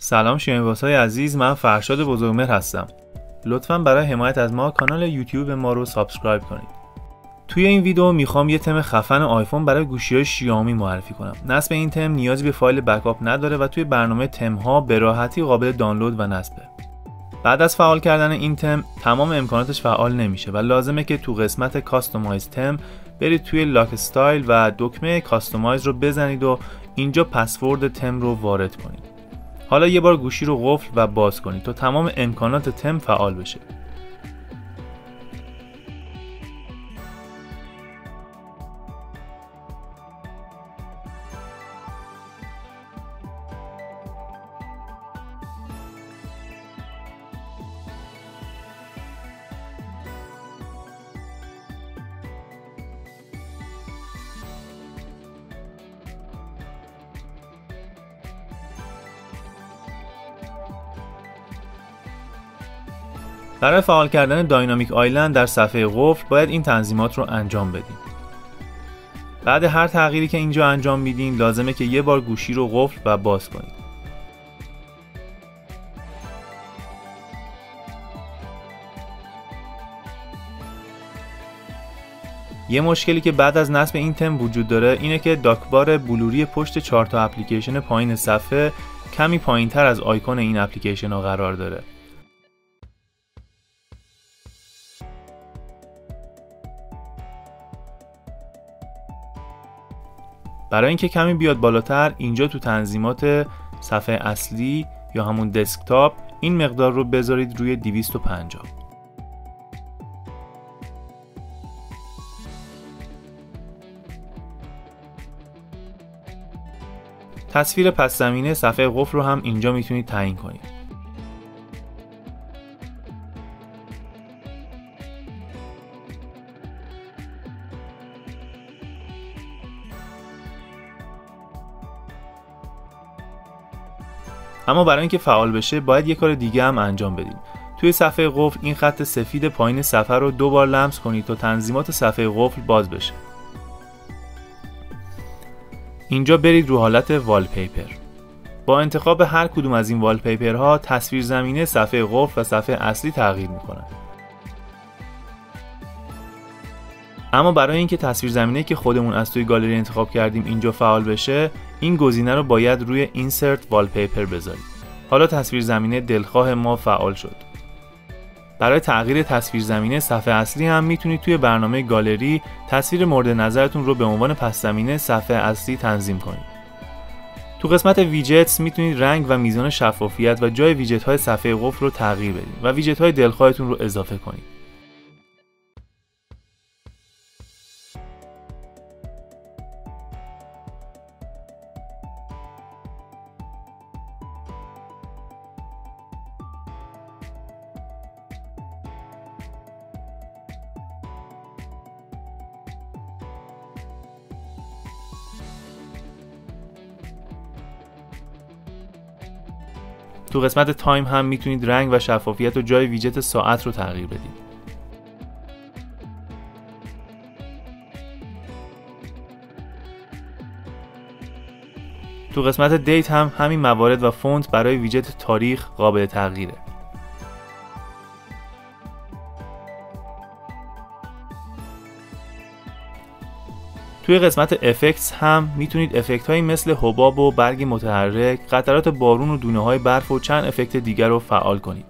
سلام شنوندگان عزیز، من فرشاد بزرگمهر هستم. لطفاً برای حمایت از ما کانال یوتیوب ما رو سابسکرایب کنید. توی این ویدیو میخوام یه تم خفن آیفون برای گوشی‌های شیائومی معرفی کنم. نصب این تم نیازی به فایل بکاپ نداره و توی برنامه تم‌ها به راحتی قابل دانلود و نصبه. بعد از فعال کردن این تم تمام امکاناتش فعال نمیشه و لازمه که تو قسمت کاستومایز تم برید توی لاک استایل و دکمه کاستومایز رو بزنید و اینجا پسورد تم رو وارد کنید. حالا یه بار گوشی رو قفل و باز کنید تا تمام امکانات تم فعال بشه. برای فعال کردن داینامیک آیلند در صفحه قفل باید این تنظیمات رو انجام بدیم. بعد هر تغییری که اینجا انجام میدین لازمه که یه بار گوشی رو قفل و باز کنید. یه مشکلی که بعد از نصب این تم وجود داره اینه که داکبار بلوری پشت 4 تا اپلیکیشن پایین صفحه کمی پایین‌تر از آیکون این اپلیکیشن ها قرار داره. برای اینکه کمی بیاد بالاتر اینجا تو تنظیمات صفحه اصلی یا همون دسکتاپ این مقدار رو بذارید روی 250. تصویر پس زمینه صفحه قفل رو هم اینجا میتونید تعیین کنید. اما برای اینکه فعال بشه باید یه کار دیگه هم انجام بدیم. توی صفحه قفل این خط سفید پایین صفحه رو 2 بار لمس کنید تا تنظیمات صفحه قفل باز بشه. اینجا برید رو حالت والپیپر. با انتخاب هر کدوم از این والپیپرها تصویر زمینه صفحه قفل و صفحه اصلی تغییر میکنه. اما برای اینکه تصویر زمینه که خودمون از توی گالری انتخاب کردیم اینجا فعال بشه این گزینه رو باید روی اینسرت والپیپر بذارید. حالا تصویر زمینه دلخواه ما فعال شد. برای تغییر تصویر زمینه صفحه اصلی هم میتونید توی برنامه گالری تصویر مورد نظرتون رو به عنوان پس زمینه صفحه اصلی تنظیم کنید. تو قسمت ویجتس میتونید رنگ و میزان شفافیت و جای ویجت های صفحه قفل رو تغییر بدید و ویجت های دلخواهتون رو اضافه کنید. تو قسمت تایم هم میتونید رنگ و شفافیت و جای ویجت ساعت رو تغییر بدید. تو قسمت دیت هم همین موارد و فونت برای ویجت تاریخ قابل تغییره. توی قسمت افکتس هم میتونید افکت هایی مثل حباب و برگ متحرک، قطرات بارون و دونه های برف و چند افکت دیگر رو فعال کنید.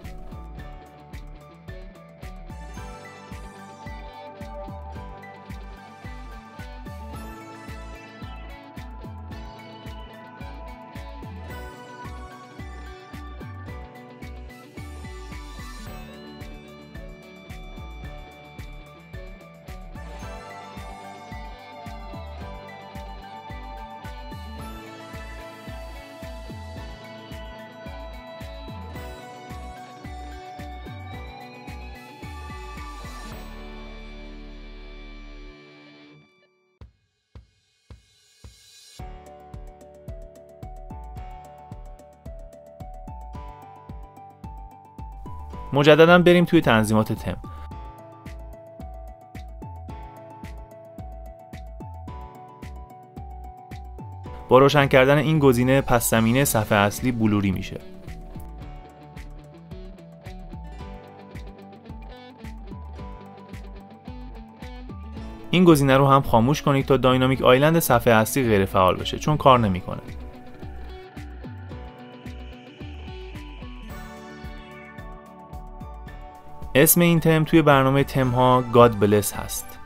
مجددا بریم توی تنظیمات تم. با روشن کردن این گزینه پس زمینه صفحه اصلی بلوری میشه. این گزینه رو هم خاموش کنید تا داینامیک آیلند صفحه اصلی غیر فعال بشه چون کار نمیکنه. اسم این تم توی برنامه تم ها God Bless هست.